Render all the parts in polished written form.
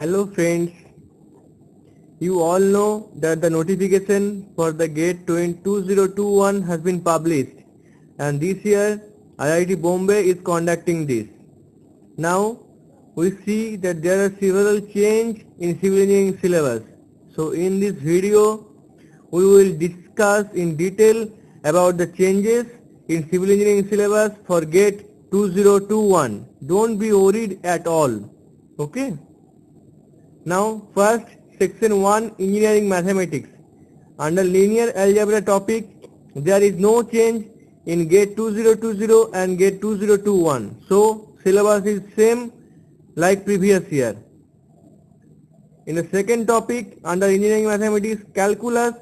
Hello friends, you all know that the notification for the GATE 2021 has been published and this year IIT Bombay is conducting this. Now we see that there are several changes in civil engineering syllabus. So in this video we will discuss in detail about the changes in civil engineering syllabus for GATE 2021. Don't be worried at all. Okay. Now first section 1 engineering mathematics. Under linear algebra topic there is no change in GATE 2020 and GATE 2021. So syllabus is same like previous year. In the second topic under engineering mathematics calculus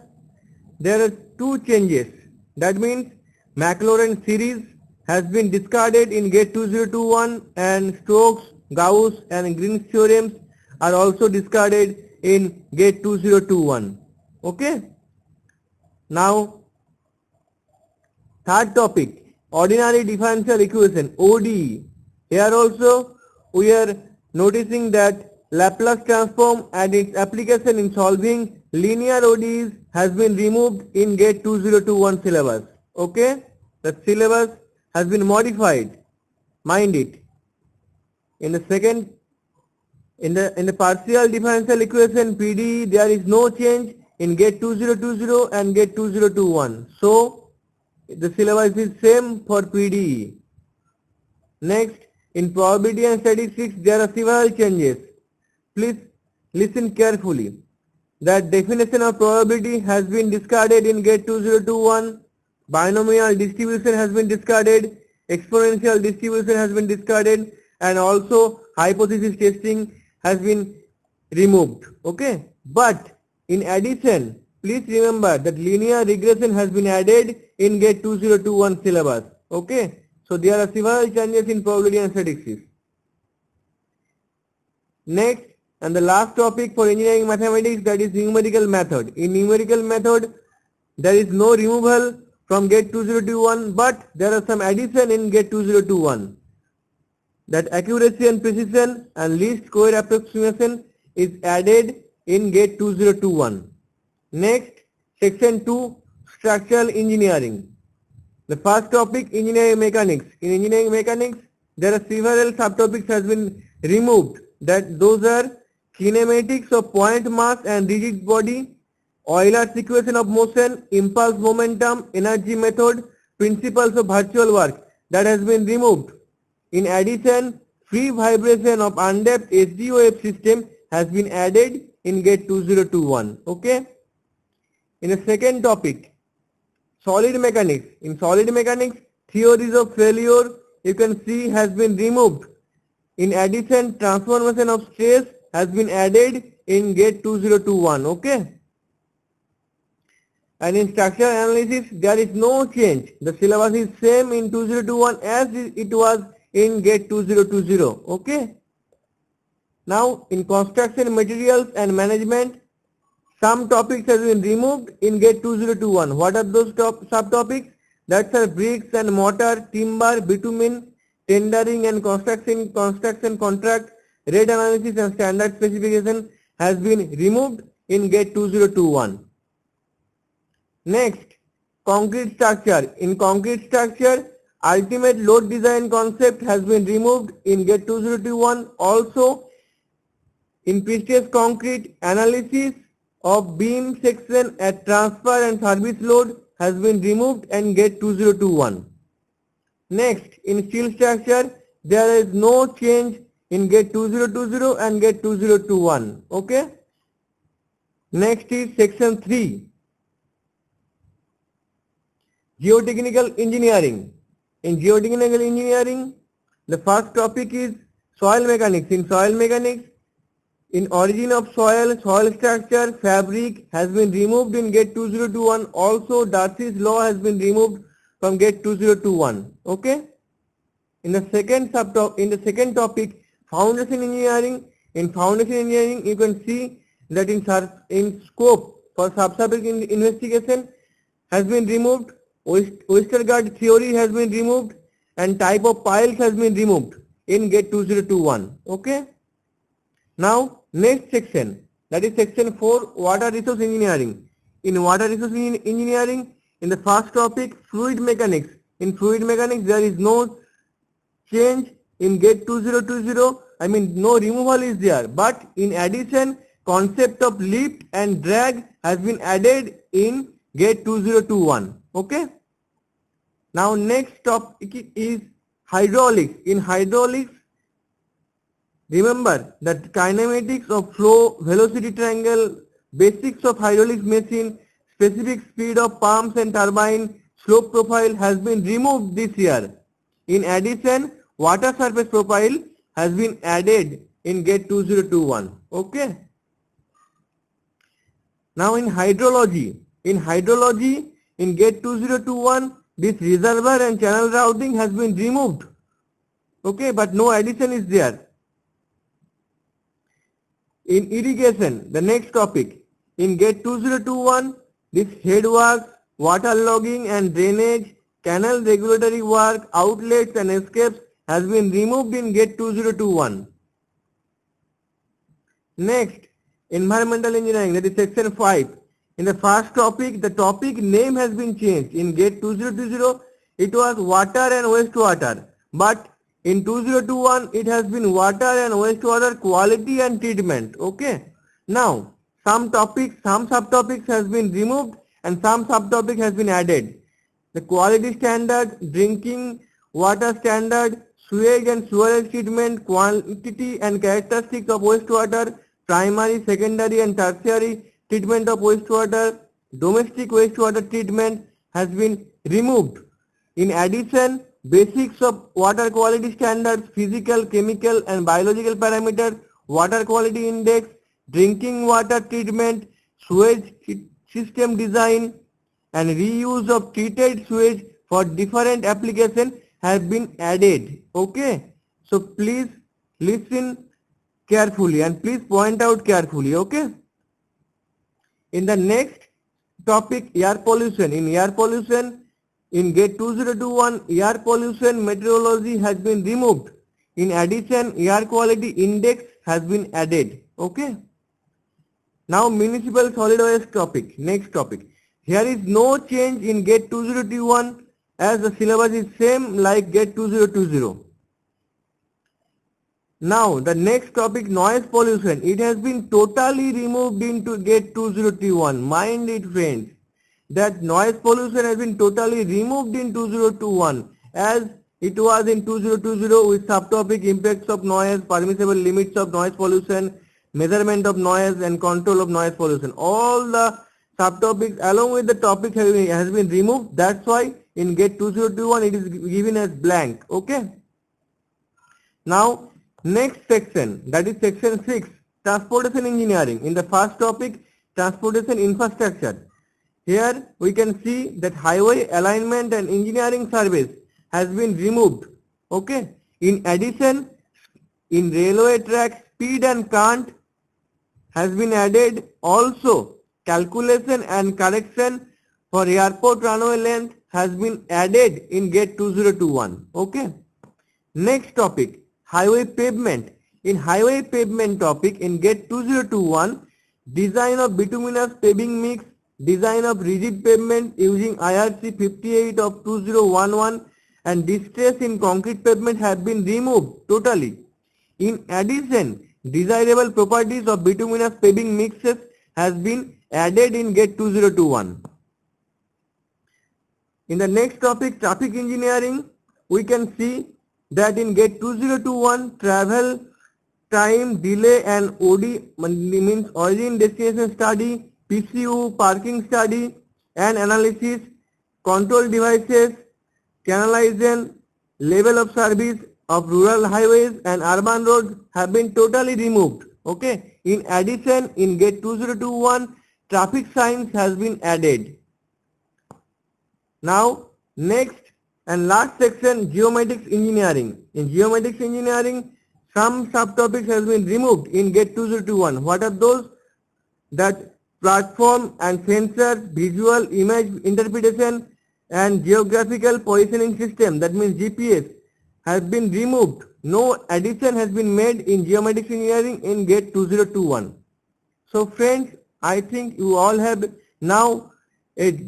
there are two changes. That means Maclaurin series has been discarded in GATE 2021 and Stokes, Gauss and Green's theorems are also discarded in GATE 2021. Okay. Now third topic ordinary differential equation ODE. Here also we are noticing that Laplace transform and its application in solving linear ODEs has been removed in GATE 2021 syllabus. Okay. The syllabus has been modified. Mind it. In the partial differential equation PDE there is no change in GATE 2020 and GATE 2021. So the syllabus is same for PDE. Next, in probability and statistics there are several changes. Please listen carefully. That definition of probability has been discarded in GATE 2021. Binomial distribution has been discarded. Exponential distribution has been discarded, and also hypothesis testing has been removed. Okay. But in addition, please remember that linear regression has been added in GATE 2021 syllabus. Okay. So there are several changes in probability and statistics. Next and the last topic for engineering mathematics, that is numerical method. In numerical method there is no removal from GATE 2021 but there are some addition in GATE 2021. That accuracy and precision and least square approximation is added in GATE 2021. Next, section 2 structural engineering. The first topic engineering mechanics. In engineering mechanics there are several subtopics has been removed. That those are kinematics of point mass and rigid body, Euler's equation of motion, impulse momentum, energy method, principles of virtual work, that has been removed. In addition, free vibration of undamped SDOF system has been added in GATE 2021. Okay. In the second topic, solid mechanics. In solid mechanics, theories of failure you can see has been removed. In addition, transformation of stress has been added in GATE 2021. Okay. And in structural analysis there is no change. The syllabus is same in 2021 as it was in GATE 2020. Okay. Now in construction materials and management some topics have been removed in GATE 2021. What are those subtopics? That are bricks and mortar, timber, bitumen, tendering and construction contract, rate analysis and standard specification has been removed in GATE 2021. Next, concrete structure. In concrete structure, ultimate load design concept has been removed in GATE 2021. Also, in precious concrete, analysis of beam section at transfer and service load has been removed in GATE 2021. Next, in steel structure, there is no change in GATE 2020 and GATE 2021. Okay. Next is section 3. Geotechnical engineering. In geotechnical engineering, the first topic is soil mechanics. In soil mechanics, in origin of soil, soil structure, fabric has been removed in GATE 2021. Also, Darcy's law has been removed from GATE 2021. Okay. In the second topic, foundation engineering. In foundation engineering, you can see that in scope for subsurface investigation has been removed. Westergaard theory has been removed and type of piles has been removed in GATE 2021. Okay. Now Next section, that is section 4, water resource engineering. In water resource engineering, in the first topic, fluid mechanics. In fluid mechanics, there is no change in GATE 2020, I mean no removal is there, but in addition, concept of lift and drag has been added in GATE 2021. Okay. Now next topic is hydraulics. In hydraulics, remember that kinematics of flow, velocity triangle, basics of hydraulics machine, specific speed of pumps and turbine, slope profile has been removed this year. In addition, water surface profile has been added in GATE 2021. Okay. Now in hydrology, in GATE 2021, this reservoir and channel routing has been removed. Okay, but no addition is there. In irrigation, the next topic, in GATE 2021, this head works, water logging and drainage, canal regulatory work, outlets and escapes has been removed in GATE 2021. Next, environmental engineering, that is section 5. In the first topic, the topic name has been changed. In GATE 2020, it was water and wastewater, but in 2021, it has been water and wastewater quality and treatment. Okay. Now, some subtopics has been removed and some subtopic has been added. The quality standard, drinking water standard, sewage and sewerage treatment, quantity and characteristics of wastewater, primary, secondary and tertiary treatment of wastewater, domestic wastewater treatment has been removed. In addition, basics of water quality standards, physical, chemical and biological parameters, water quality index, drinking water treatment, sewage system design and reuse of treated sewage for different applications have been added. Okay. So please listen carefully and please point out carefully. Okay. In the next topic, air pollution. In air pollution, in GATE 2021, air pollution meteorology has been removed. In addition, air quality index has been added. Okay. Now municipal solid waste topic. Next topic. Here is no change in GATE 2021 as the syllabus is same like GATE 2020. Now the next topic, noise pollution. It has been totally removed into GATE 2021. Mind it, friends, that noise pollution has been totally removed in 2021 as it was in 2020 with subtopic impacts of noise, permissible limits of noise pollution, measurement of noise and control of noise pollution. All the subtopics along with the topic has been removed. That's why in GATE 2021 it is given as blank. Okay. Now next section, that is section 6, transportation engineering. In the first topic, transportation infrastructure. Here we can see that highway alignment and engineering service has been removed. Okay. In addition, in railway track speed and current has been added. Also, calculation and correction for airport runway length has been added in GATE 2021. Okay. Next topic, highway pavement. In highway pavement topic in GATE 2021, design of bituminous paving mix, design of rigid pavement using IRC 58 of 2011 and distress in concrete pavement have been removed totally. In addition, desirable properties of bituminous paving mixes has been added in GATE 2021. In the next topic, traffic engineering, we can see that in GATE 2021, travel time, delay and OD means origin destination study, PCU, parking study and analysis, control devices, canalization, level of service of rural highways and urban roads have been totally removed. Okay. In addition, in GATE 2021, traffic signs has been added. Now next and last section, geomatics engineering. In geomatics engineering, some subtopics has been removed in GATE 2021. What are those? That platform and sensor, visual image interpretation and geographical positioning system, that means GPS, has been removed. No addition has been made in geomatics engineering in GATE 2021. So friends, I think you all have now a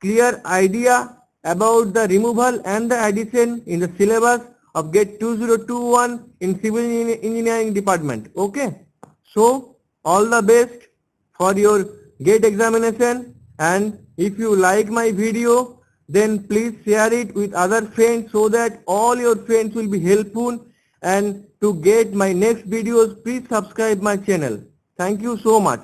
clear idea about the removal and the addition in the syllabus of GATE 2021 in civil engineering department. Okay. So all the best for your GATE examination, and if you like my video, then please share it with other friends so that all your friends will be helpful, and to get my next videos please subscribe my channel. Thank you so much.